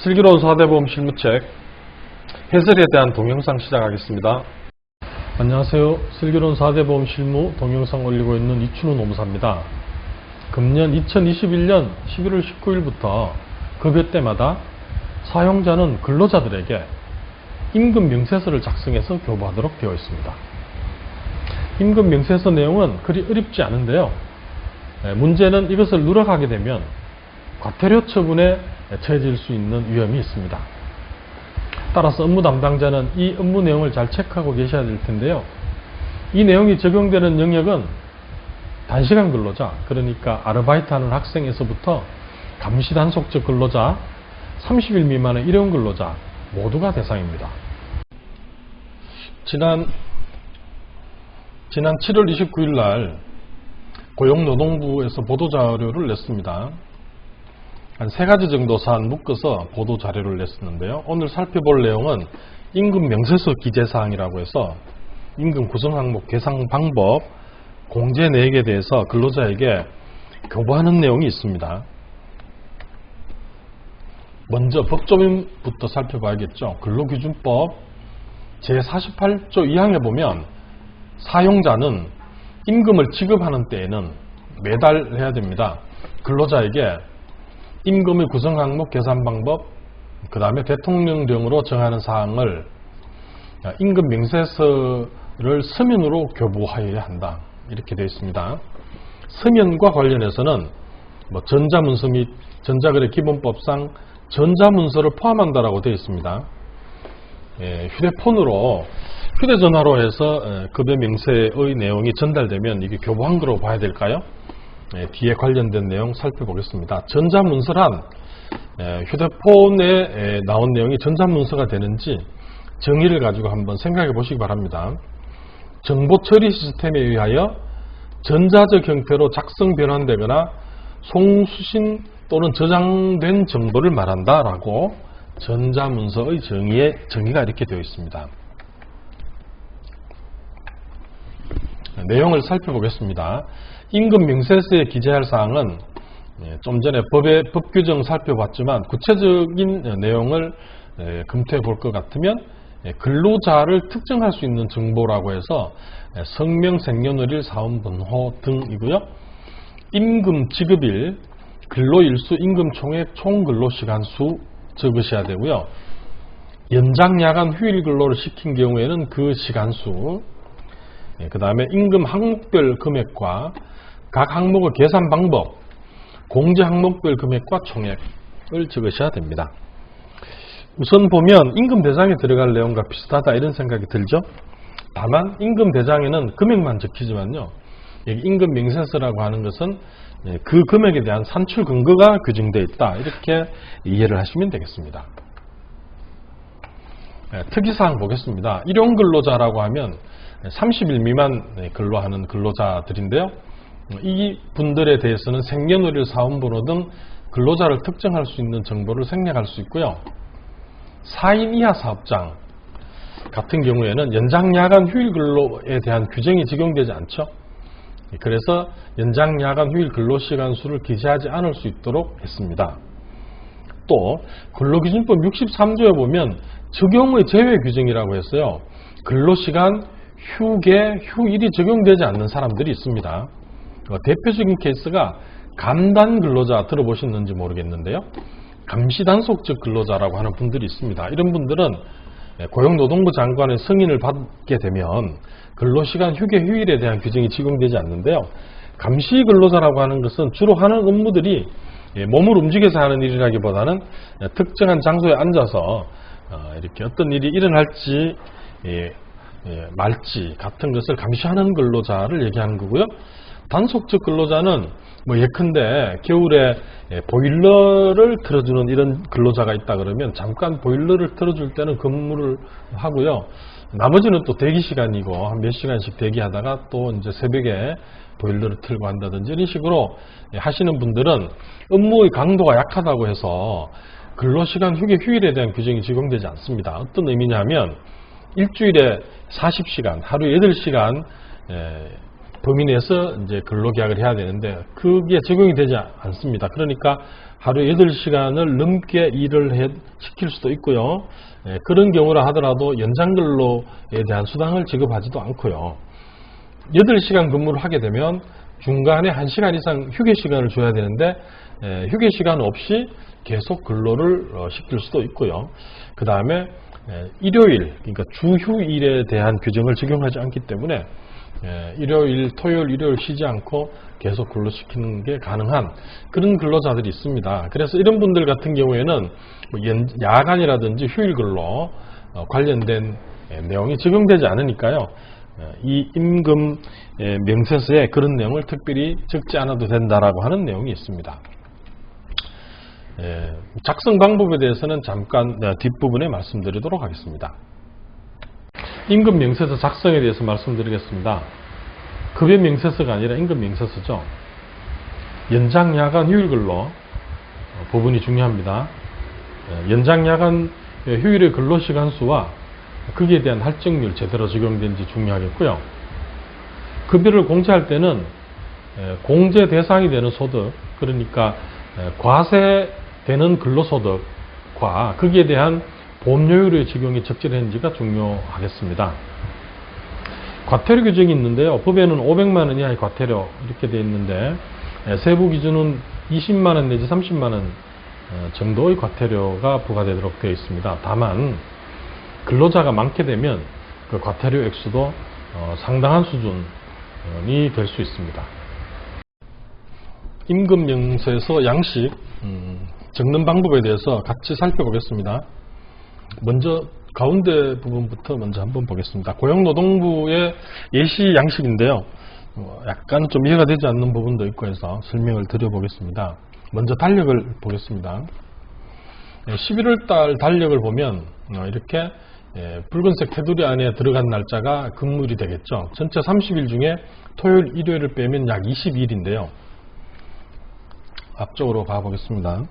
슬기로운 사대보험 실무책 해설에 대한 동영상 시작하겠습니다. 안녕하세요. 슬기로운 사대보험 실무 동영상 올리고 있는 이춘우 노무사입니다. 금년 2021년 11월 19일부터 급여 때마다 사용자는 근로자들에게 임금 명세서를 작성해서 교부하도록 되어 있습니다. 임금 명세서 내용은 그리 어렵지 않은데요. 문제는 이것을 누락하게 되면 과태료 처분에 처해질 수 있는 위험이 있습니다. 따라서 업무 담당자는 이 업무 내용을 잘 체크하고 계셔야 될 텐데요. 이 내용이 적용되는 영역은 단시간 근로자, 그러니까 아르바이트하는 학생에서부터 감시 단속적 근로자, 30일 미만의 일용 근로자 모두가 대상입니다. 지난 7월 29일 날 고용노동부에서 보도자료를 냈습니다. 한 3가지 정도 사안 묶어서 보도자료를 냈었는데요. 오늘 살펴볼 내용은 임금 명세서 기재사항이라고 해서 임금 구성 항목 계산 방법, 공제 내역에 대해서 근로자에게 교부하는 내용이 있습니다. 먼저 법조문부터 살펴봐야겠죠. 근로기준법 제48조 2항에 보면 사용자는 임금을 지급하는 때에는 매달 해야 됩니다. 근로자에게 임금의 구성 항목 계산 방법, 그 다음에 대통령령으로 정하는 사항을 임금 명세서를 서면으로 교부하여야 한다. 이렇게 되어 있습니다. 서면과 관련해서는 전자문서 및 전자거래 기본법상 전자문서를 포함한다라고 되어 있습니다. 휴대폰으로 휴대전화로 해서 급여 명세의 내용이 전달되면 이게 교부한 거로 봐야 될까요? 뒤에 관련된 내용 살펴보겠습니다. 전자문서란 휴대폰에 나온 내용이 전자문서가 되는지 정의를 가지고 한번 생각해 보시기 바랍니다. 정보처리 시스템에 의하여 전자적 형태로 작성 변환되거나 송수신 또는 저장된 정보를 말한다 라고 전자문서의 정의가 이렇게 되어 있습니다. 내용을 살펴보겠습니다. 임금 명세서에 기재할 사항은 좀 전에 법 규정 살펴봤지만 구체적인 내용을 검토해 볼 것 같으면 근로자를 특정할 수 있는 정보라고 해서 성명, 생년월일, 사원번호 등이고요. 임금 지급일, 근로일수, 임금 총액, 총근로시간 수 적으셔야 되고요. 연장, 야간, 휴일 근로를 시킨 경우에는 그 시간수, 그 다음에 임금 항목별 금액과 각 항목의 계산 방법, 공제 항목별 금액과 총액을 적으셔야 됩니다. 우선 보면 임금 대장에 들어갈 내용과 비슷하다 이런 생각이 들죠. 다만 임금 대장에는 금액만 적히지만요, 여기 임금 명세서라고 하는 것은 그 금액에 대한 산출 근거가 규정되어 있다 이렇게 이해를 하시면 되겠습니다. 특이사항 보겠습니다. 일용 근로자라고 하면 30일 미만 근로하는 근로자들인데요. 이 분들에 대해서는 생년월일, 사원번호 등 근로자를 특정할 수 있는 정보를 생략할 수 있고요. 4인 이하 사업장 같은 경우에는 연장, 야간, 휴일 근로에 대한 규정이 적용되지 않죠. 그래서 연장, 야간, 휴일 근로시간 수를 기재하지 않을 수 있도록 했습니다. 또 근로기준법 63조에 보면 적용의 제외 규정이라고 했어요. 근로시간, 휴게, 휴일이 적용되지 않는 사람들이 있습니다. 대표적인 케이스가 감단 근로자 들어보셨는지 모르겠는데요. 감시 단속적 근로자라고 하는 분들이 있습니다. 이런 분들은 고용노동부 장관의 승인을 받게 되면 근로시간, 휴게, 휴일에 대한 규정이 적용되지 않는데요. 감시 근로자라고 하는 것은 주로 하는 업무들이 몸을 움직여서 하는 일이라기보다는 특정한 장소에 앉아서 이렇게 어떤 일이 일어날지 말지 같은 것을 감시하는 근로자를 얘기하는 거고요. 단속적 근로자는 예컨대 겨울에 보일러를 틀어주는 이런 근로자가 있다 그러면 잠깐 보일러를 틀어줄 때는 근무를 하고요. 나머지는 또 대기 시간이고 한 몇 시간씩 대기하다가 또 이제 새벽에 보일러를 틀고 한다든지 이런 식으로 하시는 분들은 업무의 강도가 약하다고 해서 근로시간, 휴게, 휴일에 대한 규정이 적용되지 않습니다. 어떤 의미냐면 일주일에 40시간, 하루에 8시간 범위 내에서 이제 근로계약을 해야 되는데 그게 적용이 되지 않습니다. 그러니까 하루 8시간을 넘게 일을 시킬 수도 있고요. 그런 경우라 하더라도 연장근로에 대한 수당을 지급하지도 않고요. 8시간 근무를 하게 되면 중간에 1시간 이상 휴게시간을 줘야 되는데 휴게시간 없이 계속 근로를 시킬 수도 있고요. 그 다음에 일요일, 그러니까 주휴일에 대한 규정을 적용하지 않기 때문에 일요일, 토요일, 일요일 쉬지 않고 계속 근로시키는 게 가능한 그런 근로자들이 있습니다. 그래서 이런 분들 같은 경우에는 야간이라든지 휴일 근로 관련된 내용이 적용되지 않으니까요. 이 임금 명세서에 그런 내용을 특별히 적지 않아도 된다라고 하는 내용이 있습니다. 작성 방법에 대해서는 잠깐 뒷부분에 말씀드리도록 하겠습니다. 임금 명세서 작성에 대해서 말씀드리겠습니다. 급여 명세서가 아니라 임금 명세서죠. 연장, 야간, 휴일 근로 부분이 중요합니다. 연장, 야간, 휴일의 근로시간 수와 거기에 대한 할증률 제대로 적용된지 중요하겠고요. 급여를 공제할 때는 공제 대상이 되는 소득, 그러니까 과세되는 근로소득과 거기에 대한 보험료율의 적용이 적절했는지가 중요하겠습니다. 과태료 규정이 있는데요. 법에는 500만 원 이하의 과태료 이렇게 되어 있는데 세부 기준은 20만 원 내지 30만 원 정도의 과태료가 부과되도록 되어 있습니다. 다만 근로자가 많게 되면 그 과태료 액수도 상당한 수준이 될 수 있습니다. 임금 명세서 양식 적는 방법에 대해서 같이 살펴보겠습니다. 먼저 가운데 부분부터 먼저 한번 보겠습니다. 고용노동부의 예시 양식인데요. 약간 좀 이해가 되지 않는 부분도 있고 해서 설명을 드려보겠습니다. 먼저 달력을 보겠습니다. 11월 달 달력을 보면 이렇게 붉은색 테두리 안에 들어간 날짜가 근무일이 되겠죠. 전체 30일 중에 토요일, 일요일을 빼면 약 22일인데요. 앞쪽으로 가보겠습니다.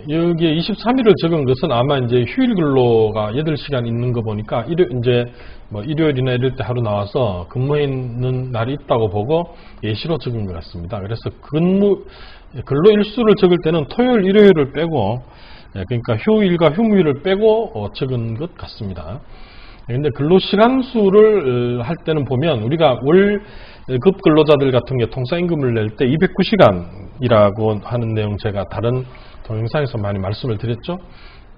여기에 23일을 적은 것은 아마 이제 휴일 근로가 8시간 있는 거 보니까 일요일이나 이럴 때 하루 나와서 근무해 있는 날이 있다고 보고 예시로 적은 것 같습니다. 그래서 근로 일수를 적을 때는 토요일, 일요일을 빼고 그러니까 휴일과 휴무일을 빼고 적은 것 같습니다. 그런데 근로시간 수를 할 때는 보면 우리가 월급 근로자들 같은 게 통상임금을 낼 때 209시간이라고 하는 내용 제가 다른 동영상에서 많이 말씀을 드렸죠.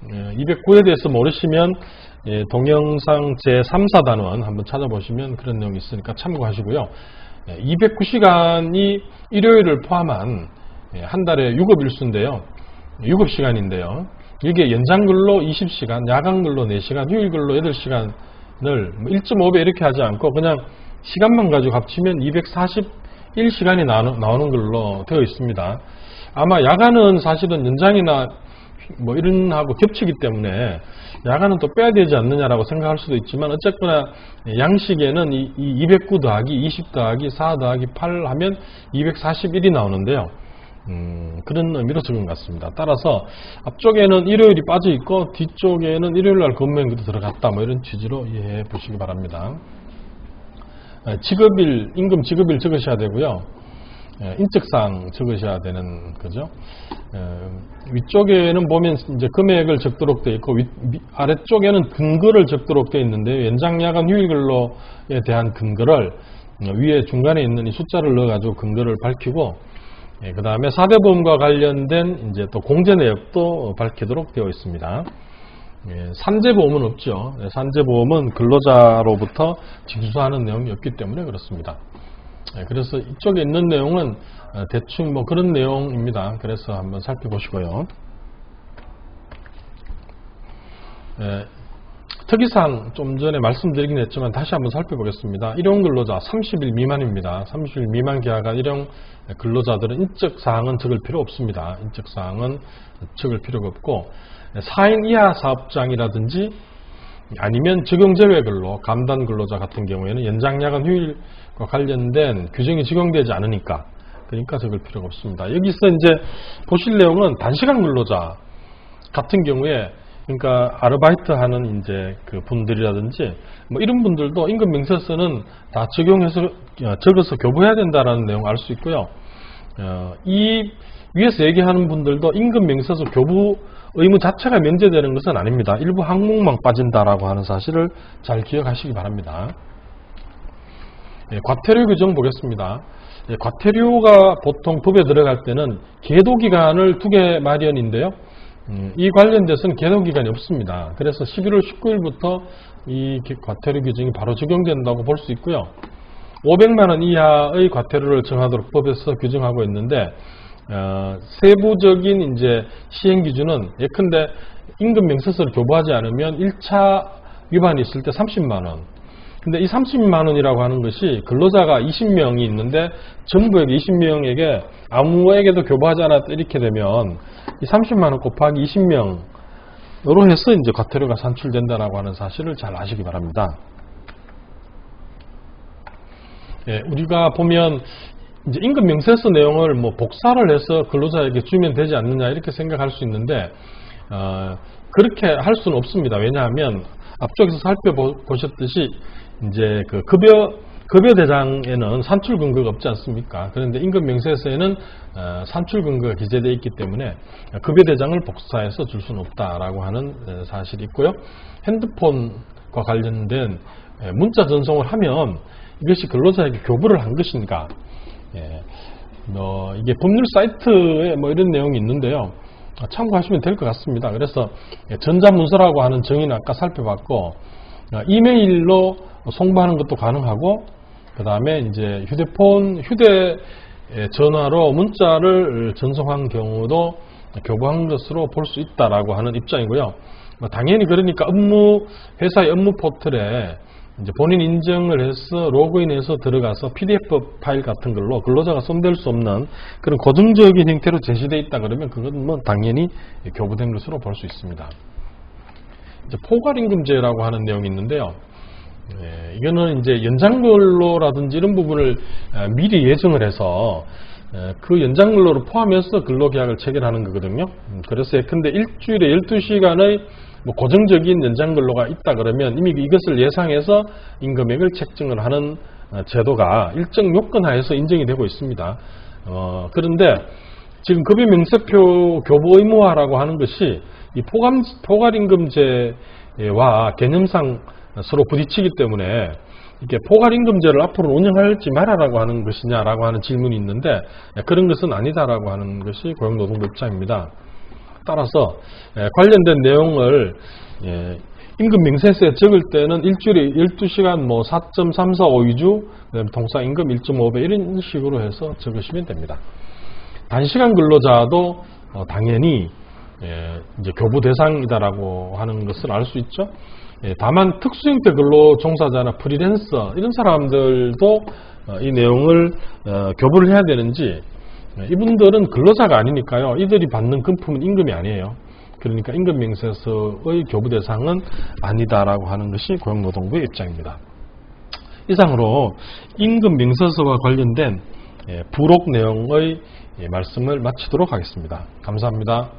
209에 대해서 모르시면 동영상 제3,4단원 한번 찾아보시면 그런 내용이 있으니까 참고하시고요. 209시간이 일요일을 포함한 한 달에 6업일수인데요. 6업시간인데요. 이게 연장근로 20시간, 야간근로 4시간, 휴일근로 8시간을 1.5배 이렇게 하지 않고 그냥 시간만 가지고 합치면 241시간이 나오는 걸로 되어 있습니다. 아마 야간은 사실은 연장이나 이런 하고 겹치기 때문에 야간은 또 빼야 되지 않느냐라고 생각할 수도 있지만 어쨌거나 양식에는 이 209 더하기 20 더하기 4 더하기 8 하면 241이 나오는데요. 그런 의미로 적은 것 같습니다. 따라서 앞쪽에는 일요일이 빠져 있고 뒤쪽에는 일요일날 근무한 것도 들어갔다 이런 취지로 이해해 보시기 바랍니다. 직업일, 임금 직업일 적으셔야 되고요. 인적사항 적으셔야 되는 거죠. 위쪽에는 보면 이제 금액을 적도록 되어 있고 아래쪽에는 근거를 적도록 되어 있는데 연장, 야간, 휴일 근로에 대한 근거를 위에 중간에 있는 이 숫자를 넣어가지고 근거를 밝히고 그 다음에 4대 보험과 관련된 이제 또 공제 내역도 밝히도록 되어 있습니다. 산재보험은 없죠. 산재보험은 근로자로부터 징수하는 내용이 없기 때문에 그렇습니다. 그래서 이쪽에 있는 내용은 대충 그런 내용입니다. 그래서 한번 살펴보시고요. 특이사항 좀 전에 말씀드리긴 했지만 다시 한번 살펴보겠습니다. 일용 근로자 30일 미만입니다. 30일 미만 계약한 일용 근로자들은 인적사항은 적을 필요 없습니다. 인적사항은 적을 필요가 없고 4인 이하 사업장이라든지 아니면 적용제외 근로, 감단 근로자 같은 경우에는 연장, 야간, 휴일과 관련된 규정이 적용되지 않으니까 그러니까 적을 필요가 없습니다. 여기서 이제 보실 내용은 단시간 근로자 같은 경우에 그러니까 아르바이트 하는 이제 그 분들이라든지 뭐 이런 분들도 임금 명세서는 다 적어서 교부해야 된다라는 내용을 알 수 있고요. 이 위에서 얘기하는 분들도 임금 명세서 교부 의무 자체가 면제되는 것은 아닙니다. 일부 항목만 빠진다라고 하는 사실을 잘 기억하시기 바랍니다. 과태료 규정 보겠습니다. 과태료가 보통 법에 들어갈 때는 계도기간을 두게 마련인데요. 이 관련돼서는 계도기간이 없습니다. 그래서 11월 19일부터 이 과태료 규정이 바로 적용된다고 볼 수 있고요. 500만원 이하의 과태료를 정하도록 법에서 규정하고 있는데, 세부적인 이제 시행 기준은 예컨대 임금 명세서를 교부하지 않으면 1차 위반이 있을 때 30만원. 근데 이 30만원이라고 하는 것이 근로자가 20명이 있는데 전부에게 20명에게 아무에게도 교부하지 않았다 이렇게 되면 이 30만원 곱하기 20명으로 해서 이제 과태료가 산출된다라고 하는 사실을 잘 아시기 바랍니다. 우리가 보면 이제 임금 명세서 내용을 뭐 복사를 해서 근로자에게 주면 되지 않느냐 이렇게 생각할 수 있는데 그렇게 할 수는 없습니다. 왜냐하면 앞쪽에서 살펴보셨듯이 이제 그 급여 대장에는 산출 근거가 없지 않습니까? 그런데 임금 명세서에는 산출 근거가 기재되어 있기 때문에 급여 대장을 복사해서 줄 수는 없다라고 하는 사실이 있고요. 핸드폰과 관련된 문자 전송을 하면 이것이 근로자에게 교부를 한 것인가? 이게 법률 사이트에 뭐 이런 내용이 있는데요. 참고하시면 될 것 같습니다. 그래서 전자문서라고 하는 정의는 아까 살펴봤고, 이메일로 송부하는 것도 가능하고, 그 다음에 이제 휴대 전화로 문자를 전송한 경우도 교부한 것으로 볼 수 있다라고 하는 입장이고요. 당연히 그러니까 회사의 업무 포털에 이제 본인 인증을 해서 로그인해서 들어가서 PDF 파일 같은 걸로 근로자가 손댈 수 없는 그런 고정적인 형태로 제시되어 있다 그러면 그건 뭐 당연히 교부된 것으로 볼 수 있습니다. 이제 포괄임금제라고 하는 내용이 있는데요. 이거는 이제 연장근로라든지 이런 부분을 미리 예정을 해서 그 연장근로를 포함해서 근로계약을 체결하는 거거든요. 그래서 예컨대 일주일에 12시간의 뭐 고정적인 연장근로가 있다 그러면 이미 이것을 예상해서 임금액을 책정을 하는 제도가 일정 요건 하에서 인정이 되고 있습니다. 그런데 지금 급여명세표 교부 의무화라고 하는 것이 이 포괄임금제와 개념상 서로 부딪히기 때문에 이렇게 포괄임금제를 앞으로 운영할지 말아라고 하는 것이냐라고 하는 질문이 있는데 그런 것은 아니다라고 하는 것이 고용노동부 입장입니다. 따라서 관련된 내용을 임금 명세서에 적을 때는 일주일에 12시간 뭐 4.345주 통상임금 1.5배 이런 식으로 해서 적으시면 됩니다. 단시간 근로자도 당연히 이제 교부 대상이다라고 하는 것을 알 수 있죠. 다만 특수형태 근로 종사자나 프리랜서 이런 사람들도 이 내용을 교부를 해야 되는지, 이분들은 근로자가 아니니까요. 이들이 받는 금품은 임금이 아니에요. 그러니까 임금 명세서의 교부 대상은 아니다라고 하는 것이 고용노동부의 입장입니다. 이상으로 임금 명세서와 관련된 부록 내용의 말씀을 마치도록 하겠습니다. 감사합니다.